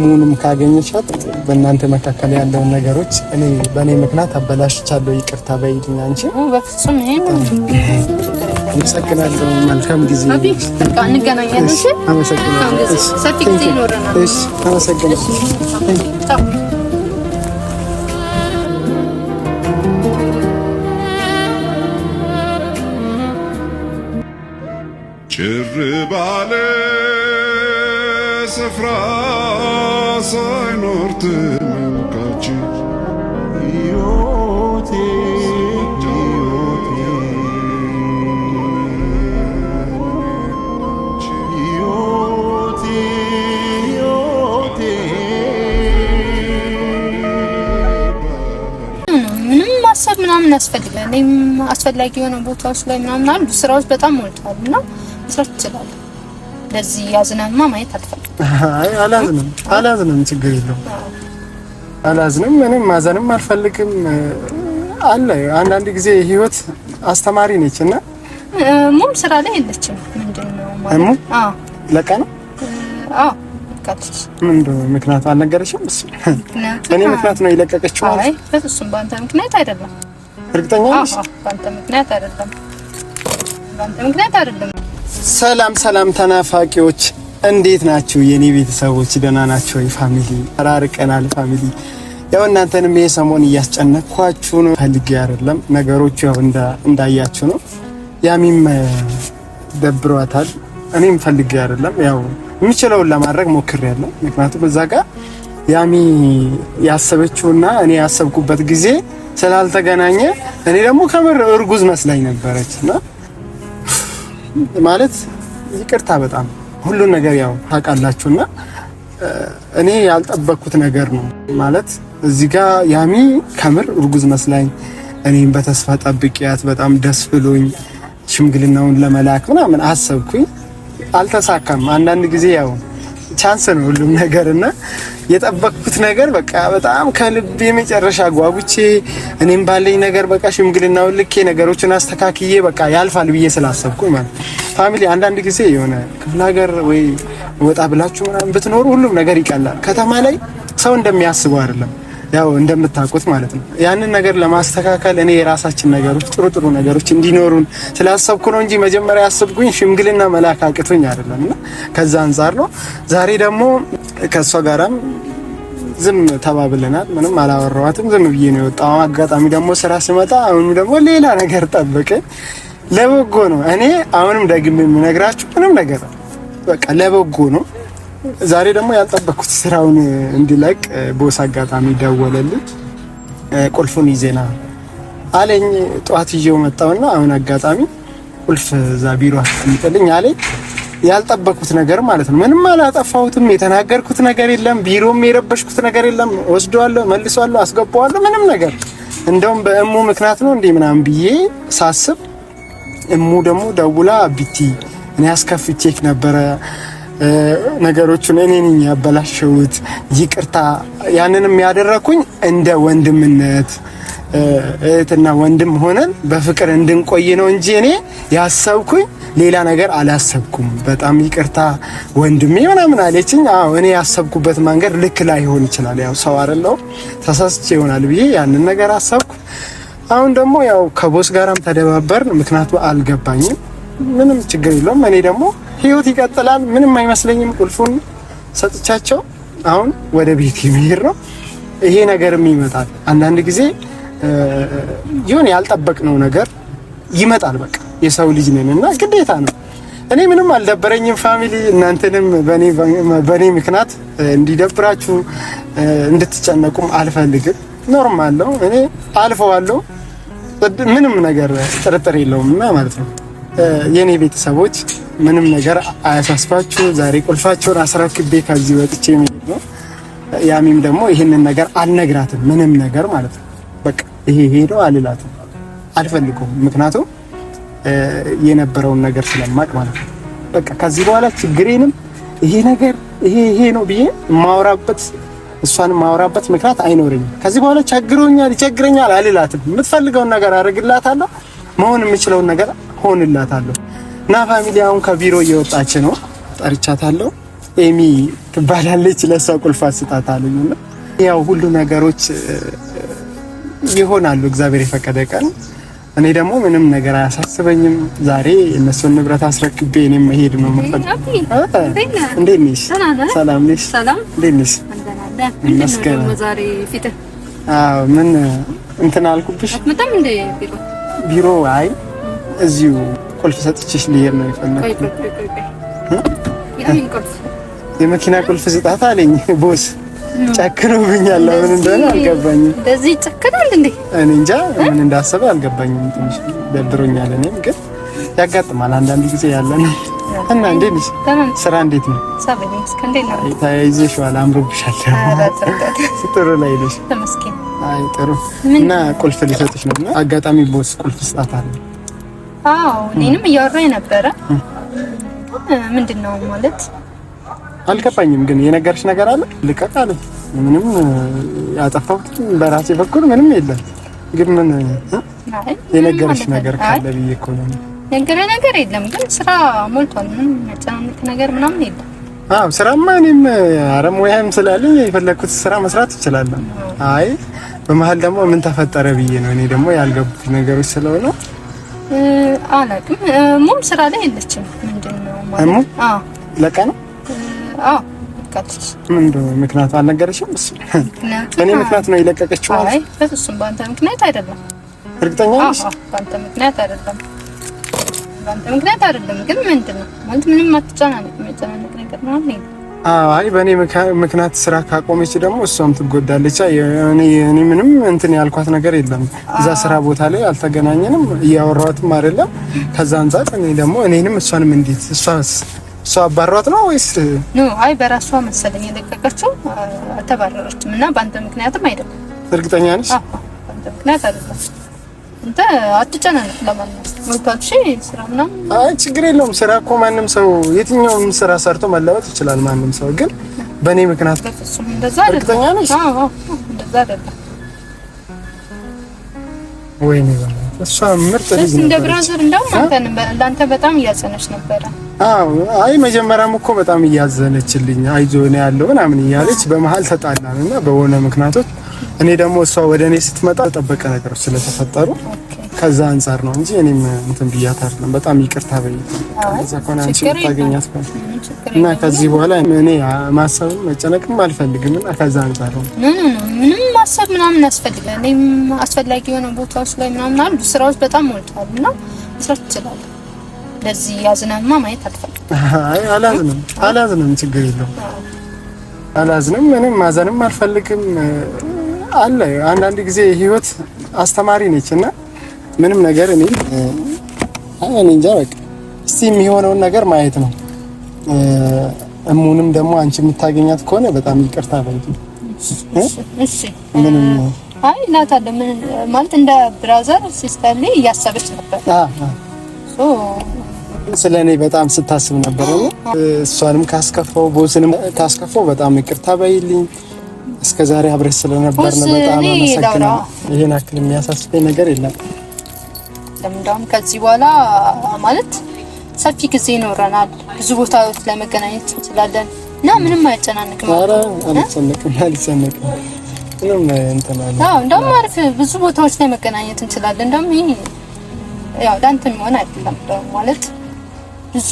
ሙንም ካገኘሻት በእናንተ መካከል ያለውን ነገሮች እኔ በእኔ ምክንያት አበላሽቻለሁ፣ ይቅርታ በይልኝ። አንቺ በፍጹም ይሄን አመሰግናለሁ። መልካም ጊዜ። በቃ እንገናኛለን። እሺ አመሰግናለሁ። ሰፊ ጊዜ ይኖረናል። እሺ አመሰግናለሁ። ጭር ባለ ስፍራ ሳይኖር ተመልካች ሕይወቴ ምንም ማሰብ ምናምን ያስፈልጋል። እኔም አስፈላጊ የሆነ ቦታዎች ላይ ምናምን አሉ ስራዎች በጣም ሞልተዋልና መስራት ይችላል። ለዚህ ያዝናማ ማየት አልፈልግም። አይ አላዝንም፣ ችግር የለውም። አላዝንም፣ ምንም ማዘንም አልፈልግም። አለ አንዳንድ ጊዜ ህይወት አስተማሪ ነችና ሙም ስራ ላይ የለችም። ምንድነው ማለት? ለቃ ነው። ካትሽ ምንድነው ምክንያቱ አልነገረሽም? እሱ እኔ ምክንያት ነው የለቀቀችው ማለት? አይ በፍጹም ባንተ ምክንያት አይደለም። እርግጠኛ ነሽ? ባንተ ምክንያት አይደለም። ሰላም ተናፋቂዎች እንዴት ናችሁ? የኔ ቤተሰቦች ደህና ናችሁ? ፋሚሊ ተራርቀናል። ፋሚሊ ያው እናንተንም ይሄ ሰሞን እያስጨነቅኳችሁ ነው። ፈልጌ አይደለም፣ ነገሮቹ ያው እንዳያችሁ ነው። ያሚም ደብሯታል፣ እኔም ፈልጌ አይደለም። ያው የምችለውን ለማድረግ ሞክሬያለሁ። ምክንያቱም በዛ ጋር ያሚ ያሰበችውና እኔ ያሰብኩበት ጊዜ ስላልተገናኘ እኔ ደግሞ ከምር እርጉዝ መስላኝ ነበረችና ማለት ይቅርታ በጣም ሁሉን ነገር ያው ታውቃላችሁና እኔ ያልጠበቅኩት ነገር ነው ማለት እዚህ ጋር ያሚ ከምር እርጉዝ መስላኝ እኔም በተስፋ ጠብቂያት በጣም ደስ ብሎኝ ሽምግልናውን ለመላክ ምናምን አሰብኩኝ። አልተሳካም። አንዳንድ ጊዜ ያው ቻንስ ነው ሁሉም ነገርና የጠበቅኩት ነገር በቃ በጣም ከልቤ መጨረሻ ጓጉቼ እኔም ባለኝ ነገር በቃ ሽምግልናውን ልኬ ነገሮችን አስተካክዬ በቃ ያልፋል ብዬ ስላሰብኩኝ ማለት ፋሚሊ አንዳንድ ጊዜ የሆነ ክፍለ ሀገር ወይ ወጣ ብላችሁ ምናምን ብትኖሩ ሁሉም ነገር ይቀላል። ከተማ ላይ ሰው እንደሚያስበው አይደለም፣ ያው እንደምታውቁት ማለት ነው። ያንን ነገር ለማስተካከል እኔ የራሳችን ነገሮች ጥሩ ነገሮች እንዲኖሩን ስላሰብኩ ነው እንጂ መጀመሪያ ያሰብኩኝ ሽምግልና መላክ አቅቶኝ አይደለምና ከዛ አንፃር ነው። ዛሬ ደግሞ ከሷ ጋራም ዝም ተባብለናል። ምንም አላወራኋትም፣ ዝም ብዬ ነው የወጣው። አጋጣሚ ደግሞ ስራ ስመጣ አሁንም ደግሞ ሌላ ነገር ጠበቀኝ። ለበጎ ነው። እኔ አሁንም ደግሜ የምነግራችሁ ምንም ነገር በቃ ለበጎ ነው። ዛሬ ደግሞ ያልጠበቅኩት ስራውን እንዲለቅ ቦስ አጋጣሚ ደወለልኝ። ቁልፉን ይዘና አለኝ። ጧት ይዤው መጣውና አሁን አጋጣሚ ቁልፍ እዛ ቢሮ አስቀምጥልኝ አለኝ። ያልጠበቅኩት ነገር ማለት ነው። ምንም አላጠፋሁትም፣ የተናገርኩት ነገር የለም፣ ቢሮም የረበሽኩት ነገር የለም። ወስደዋለሁ፣ መልሰዋለሁ፣ አስገባዋለሁ፣ ምንም ነገር እንደውም በእሙ ምክንያት ነው እንዴ ምናምን ብዬ ሳስብ እሙ ደግሞ ደውላ ቢቲ እኔ አስከፍቼክ ነበረ ነገሮቹን እኔ ነኝ ያበላሸሁት፣ ይቅርታ። ያንንም ያደረኩኝ እንደ ወንድምነት እህትና ወንድም ሆነን በፍቅር እንድንቆይ ነው እንጂ እኔ ያሰብኩኝ ሌላ ነገር አላሰብኩም። በጣም ይቅርታ ወንድሜ ምናምን አለችኝ። አዎ እኔ ያሰብኩበት መንገድ ልክ ላይሆን ይችላል፣ ያው ሰው አይደለሁ፣ ተሳስቼ ይሆናል ብዬ ያንን ነገር አሰብኩ። አሁን ደግሞ ያው ከቦስ ጋራም ተደባበርን። ምክንያቱ አልገባኝም። ምንም ችግር የለውም። እኔ ደግሞ ህይወት ይቀጥላል፣ ምንም አይመስለኝም። ቁልፉን ሰጥቻቸው አሁን ወደ ቤት የሚሄድ ነው። ይሄ ነገርም ይመጣል። አንዳንድ ጊዜ ይሁን ያልጠበቅነው ነገር ይመጣል። በቃ የሰው ልጅ ነንና ግዴታ ነው። እኔ ምንም አልደበረኝም ፋሚሊ። እናንተንም በኔ ምክንያት እንዲደብራችሁ እንድትጨነቁም አልፈልግም። ኖርማል ነው። እኔ አልፈዋለሁ። ምንም ነገር ጥርጥር የለውምና ማለት ነው። የኔ ቤተሰቦች ምንም ነገር አያሳስባችሁ። ዛሬ ቁልፋቸውን አስረክቤ ከዚህ ወጥቼ የሚሄድ ነው። ያሚም ደግሞ ይሄንን ነገር አልነግራትም፣ ምንም ነገር ማለት ነው። በቃ ይሄ ሄዶ አልላትም፣ አልፈልገውም። ምክንያቱም የነበረውን ነገር ስለማቅ ማለት ነው። በቃ ከዚህ በኋላ ችግሬንም ይሄ ነገር ይሄ ነው ብዬ ማውራበት እሷን ማውራበት ምክንያት አይኖርኝም። ከዚህ በኋላ ይቸግረኛል አልላትም። የምትፈልገውን ነገር አደርግላታለሁ፣ መሆን የምችለውን ነገር ሆንላታለሁ። እና ፋሚሊ አሁን ከቢሮ እየወጣች ነው፣ ጠርቻታለሁ። ኤሚ ትባላለች ለሷ ቁልፍ ስጣት አሉኝና ያው ሁሉ ነገሮች ይሆናሉ እግዚአብሔር የፈቀደ ቀን። እኔ ደግሞ ምንም ነገር አያሳስበኝም። ዛሬ እነሱን ንብረት አስረክቤ እኔም መሄድ ነው የምፈልገው። እንዴት ነሽ? ሰላም ነሽ? እንዴት ነሽ? መስከረም ዛሬ ፊት ምን እንትን አልኩብሽ? በጣም እንደ ቢሮ አይ እዚሁ ቁልፍ ሰጥቼሽ ልሄድ ነው የፈለኩት። የመኪና ቁልፍ ስጣት አለኝ ቦስ። ጨክኖብኛል። ለምን እንደሆነ አልገባኝም። እንደዚህ ጨክናል እንዴ? እኔ እንጃ ምን እንዳሰበ አልገባኝም። ትንሽ ደብሮኛል። እኔም ግን ያጋጥማል አንዳንድ ጊዜ ያለ ነው። እና እንዴት ነሽ? ስራ እንዴት ነው? ሰበኝ እስከንዴ ነው። ተያይዘሽዋል፣ አምሮብሻል። ጥሩ ላይ ነሽ። ተመስገን። አይ ጥሩ። እና ቁልፍ ሊሰጥሽ ነው እና አጋጣሚ ቦስ ቁልፍ ስጣት አለ። አዎ እኔንም እያወራኝ ነበረ። ምንድነው ማለት አልገባኝም። ግን የነገርሽ ነገር አለ? ልቀቅ አለ። ምንም ያጠፋሁት በራሴ በኩል ምንም የለም። ግን ምን የነገርሽ ነገር ካለ ብዬ እኮ ነው። የነገረ ነገር የለም። ግን ስራ ሞልቷል። ምንም መጨናነቅ ነገር ምናምን የለም። አዎ ስራማ እኔም አረሙያም ስላለኝ የፈለኩት ስራ መስራት እችላለሁ። አይ በመሀል ደግሞ ምን ተፈጠረ ብዬ ነው። እኔ ደግሞ ያልገቡት ነገሮች ስለሆነ አላውቅም። ሙም ስራ ላይ የለችም። ምንድነው ማለት? አዎ ለቃ ነው። አዎ ካትስ ምንድነው ምክንያቱ አልነገረሽም? እሱ እኔ ምክንያት ነው የለቀቀችው ማለት? አይ በፍጹም በአንተ ምክንያት አይደለም። እርግጠኛ ነሽ? አዎ በአንተ ምክንያት አይደለም። በአንተ ምክንያት አይደለም። ግን ምንድነው ማለት ምንም አትጨናነቅ። መጨናነቅ ነገር ነው አይደል? አዎ አይ በእኔ ምክንያት ስራ ካቆመች ደግሞ እሷም ትጎዳለች። እኔ ምንም እንትን ያልኳት ነገር የለም። እዛ ስራ ቦታ ላይ አልተገናኘንም፣ እያወራኋትም አይደለም። ከዛ አንፃር እኔ ደግሞ እኔንም እሷንም እንዴት እሷ አባሯት ነው ወይስ ኖ? አይ በራሷ መሰለኝ የለቀቀችው። አልተባረረችም እና በአንተ ምክንያትም አይደለም። እርግጠኛ ነሽ? አዎ በአንተ ምክንያት አይደለም። እንተ አትጨናነቅ። ለማንኛውም ወጣች ስራ ምናምን አይ ችግር የለውም። ስራ እኮ ማንም ሰው የትኛውም ስራ ሰርቶ መለወጥ ይችላል ማንም ሰው። ግን በእኔ ምክንያት በፍጹም እንደዛ አይደለም። እርግጠኛ ነሽ? አዎ እንደዛ አይደለም። ወይኔ እሷ ምርጥ ልጅ እንደ ብራዘር እንደውም አንተ በጣም እያዘነች ነበረ። አዎ አይ መጀመሪያም እኮ በጣም እያዘነችልኝ አይዞህ ነው ያለው ምናምን እያለች በመሀል ተጣላንና በሆነ ምክንያቶች እኔ ደግሞ እሷ ወደ እኔ ስትመጣ ተጠበቀ ነገሮች ስለተፈጠሩ ከዛ አንፃር ነው እንጂ እኔም እንትን ብያት አይደለም። በጣም ይቅርታ በይ። ከዛ ኮና አንቺ ታገኛት እና ከዚህ በኋላ እኔ ማሰብም መጨነቅም አልፈልግም እና ከዛ አንፃር ነው ምንም ማሰብ ምናምን ያስፈልጋል። እኔም አስፈላጊ የሆነ ቦታዎች ላይ ምናምን አሉ ስራዎች በጣም ሞልተዋል እና መስራት ይችላል። ለዚህ ያዝናማ ማየት አልፈልግም። አይ አላዝንም ችግር የለውም። አላዝንም ምንም ማዘንም አልፈልግም። አለ አንዳንድ ጊዜ ህይወት አስተማሪ ነች እና ምንም ነገር እኔ እንጃ በቃ እስቲ የሚሆነውን ነገር ማየት ነው። እሙንም ደግሞ አንቺ የምታገኛት ከሆነ በጣም ይቅርታ ባይት ነው። እሺ ምንም አይ እናታለ ምን ማለት እንደ ብራዘር ሲስተር ላይ እያሰበች ነበር። ስለኔ በጣም ስታስብ ነበር ነው። እሷንም ካስከፋው ቦስንም ካስከፋው በጣም ይቅርታ ባይልኝ። እስከዛሬ አብረሽ ስለነበርነ በጣም አመሰግናለሁ። ይሄን አክል የሚያሳስበኝ ነገር የለም። እንደውም ከዚህ በኋላ ማለት ሰፊ ጊዜ ይኖረናል። ብዙ ቦታዎች ላይ መገናኘት እንችላለን እና ምንም አያጨናንቅም። ኧረ አልጨነቅም። ምንም እንትን አለ። አዎ እንደውም አሪፍ ብዙ ቦታዎች ላይ መገናኘት እንችላለን። እንደውም ይሄ ያው ዳንተ የሚሆን አይደለም ማለት ብዙ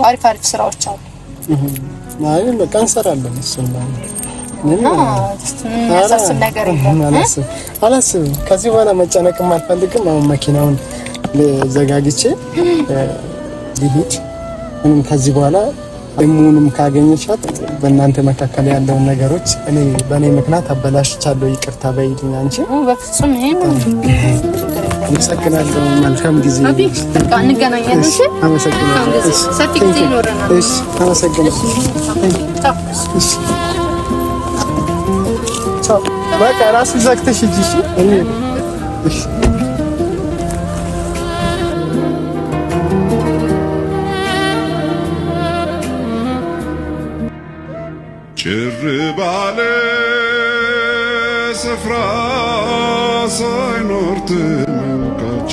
አሪፍ ስራዎች አሉ። አይ በቃ እንሰራለን እሱና ምን አላስብ ነገር የለም። አላስብም። ከዚህ በኋላ መጨነቅም አልፈልግም። አሁን መኪናውን ዘጋግቼ ልሂድ። ምንም ከዚህ በኋላ እሙንም ካገኘቻት በእናንተ መካከል ያለውን ነገሮች በእኔ ምክንያት አበላሽቻለሁ። ይቅርታ በይልኝ አንቺ። በፍጹም ይሄን አመሰግናለሁ። መልካም ጊዜ። በቃ እንገናኛለን። እሺ አመሰግናለሁ። ሰፊ ጊዜ ይኖረናል። እሺ አመሰግናለሁ። እሺ በቃ ራስ ዘግተሽ ሂጂ። እሺ ጭር ባለ ስፍራ ሳይኖር ተመልካች